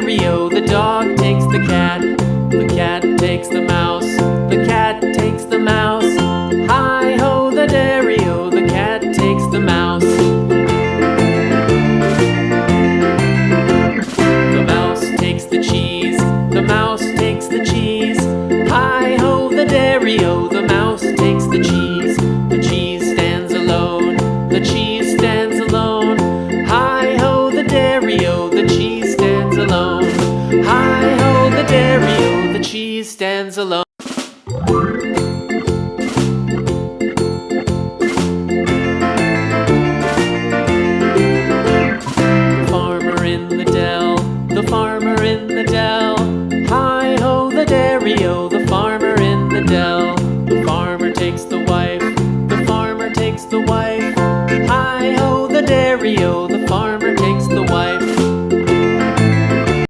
dairy-o, the dog takes the cat takes the mouse, the cat takes the mouse. Hi-ho, the dairy-o, the cat takes the mouse. The mouse takes the cheese, the mouse takes the cheese. Hi-ho, the dairy-o, the mouse takes the cheese. The cheese stands alone, the cheese stands alone. Hi-ho, the dairy-o, the cheese stands alone. Hi-ho, the dairy-o, the cheese stands alone. The farmer in the dell, the farmer in the dell. Hi-ho, the dairy-o, the farmer in the dell. The farmer takes the wife, the farmer takes the wife. Hi-ho, the dairy-o, the farmer